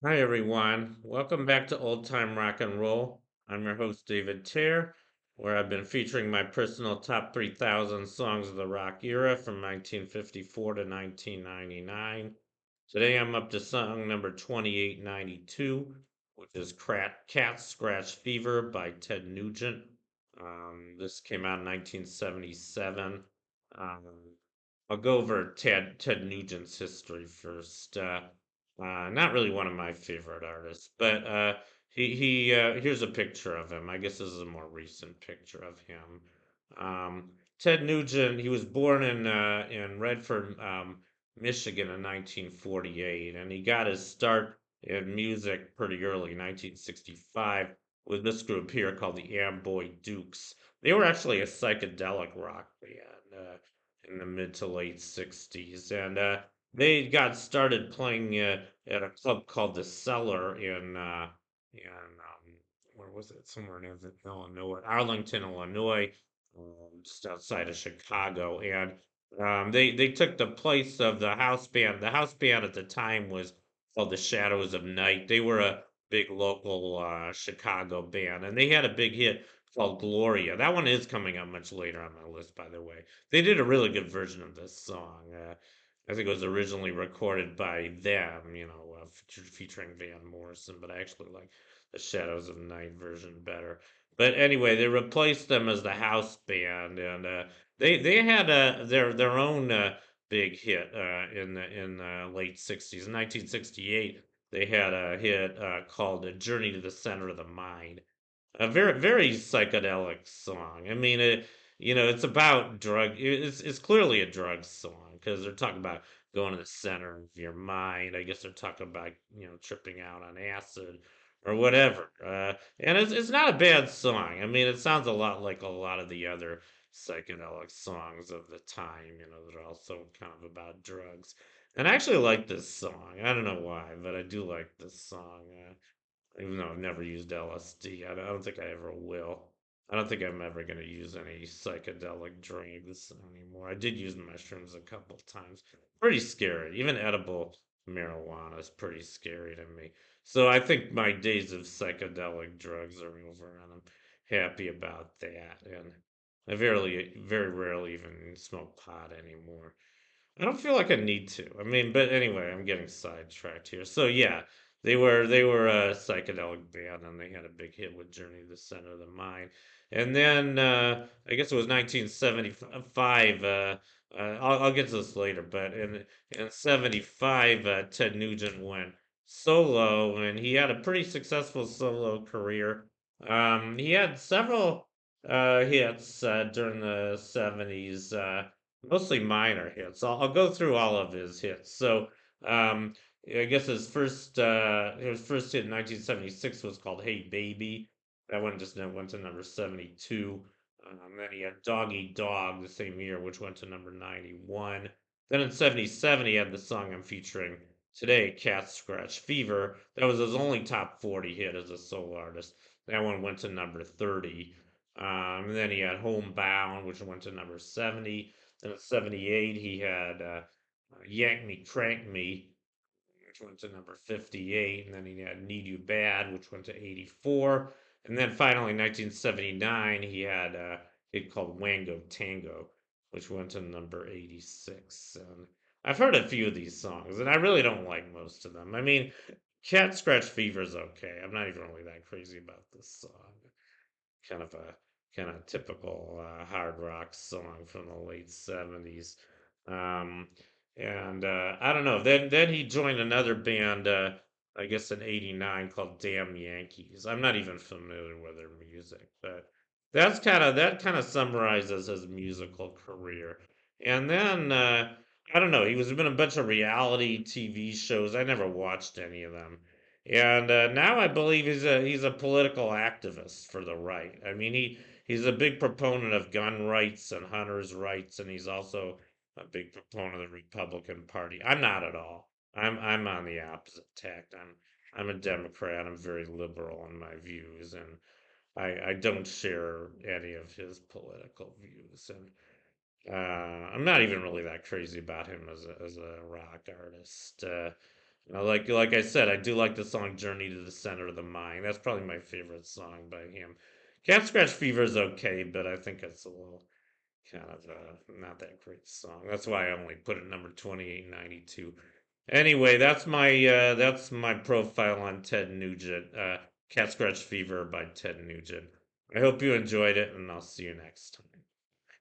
Hi, everyone. Welcome back to Old Time Rock and Roll. I'm your host, David Tear, where I've been featuring my personal top 3,000 songs of the rock era from 1954 to 1999. Today I'm up to song number 2892, which is Cat Scratch Fever by Ted Nugent. This came out in 1977. Um, I'll go over Ted Nugent's history first. Not really one of my favorite artists, but he here's a picture of him. I guess this is a more recent picture of him. Ted Nugent. He was born in Redford, Michigan in 1948, and he got his start in music pretty early, 1965, with this group here called the Amboy Dukes. They were actually a psychedelic rock band in the mid to late 60s, and they got started playing at a club called the Cellar in where was it? Somewhere in Illinois, Arlington, Illinois, just outside of Chicago, and they took the place of the house band. The house band at the time was called the Shadows of Night. They were a big local Chicago band, and they had a big hit called Gloria. That one is coming up much later on my list, by the way. They did a really good version of this song. I think it was originally recorded by them, featuring Van Morrison, but I actually like the Shadows of Night version better. But anyway, they replaced them as the house band, and they had their own big hit in the late '60s. In 1968, they had a hit called "A Journey to the Center of the Mind." A very psychedelic song. I mean, it's about It's clearly a drug song because they're talking about going to the center of your mind. I guess they're talking about tripping out on acid or whatever. And it's not a bad song. I mean, it sounds a lot like a lot of the other psychedelic songs of the time. That are also kind of about drugs. And I actually like this song. I don't know why, but I do like this song. Even though I've never used LSD, I don't think I ever will. I don't think I'm ever going to use any psychedelic drugs anymore. I did use mushrooms a couple times. Pretty scary. Even edible marijuana is pretty scary to me. So I think my days of psychedelic drugs are over, and I'm happy about that. And I very rarely even smoke pot anymore. I don't feel like I need to. I mean, but anyway, I'm getting sidetracked here. So yeah, they were a psychedelic band, and they had a big hit with "Journey to the Center of the Mind." And then I guess it was 1975. I'll get to this later, but in '75, Ted Nugent went solo, and he had a pretty successful solo career. He had several hits during the '70s. Mostly minor hits. I'll go through all of his hits. So, um, I guess his first hit in 1976 was called "Hey Baby." That one just went to number 72. Then he had "Doggy Dog" the same year, which went to number 91. Then in '77, he had the song I'm featuring today, "Cat Scratch Fever." That was his only top 40 hit as a solo artist. That one went to number 30. And then he had "Homebound," which went to number 70. Then in '78, he had Yank Me, Crank Me, which went to number 58. And then he had Need You Bad, which went to 84. And then finally, in 1979, he had a hit called Wango Tango, which went to number 86. And I've heard a few of these songs, and I really don't like most of them. I mean, Cat Scratch Fever is okay. I'm not even really that crazy about this song. Kind of a typical hard rock song from the late '70s. Um, and I don't know. Then he joined another band, I guess in '89 called Damn Yankees. I'm not even familiar with their music, but that kind of summarizes his musical career. And then I don't know. He was in a bunch of reality TV shows. I never watched any of them. And now I believe he's a political activist for the right. I mean, he's a big proponent of gun rights and hunters' rights, and he's also a big proponent of the Republican Party. I'm not at all. I'm on the opposite tact. I'm a Democrat. I'm very liberal in my views, and I don't share any of his political views. And I'm not even really that crazy about him as a rock artist. Like I said, I do like the song "Journey to the Center of the Mind." That's probably my favorite song by him. Cat Scratch Fever is okay, but I think it's a little kind of not that great song. That's why I only put it number 2892. Anyway, that's my profile on Ted Nugent. Cat Scratch Fever by Ted Nugent. I hope you enjoyed it, and I'll see you next time.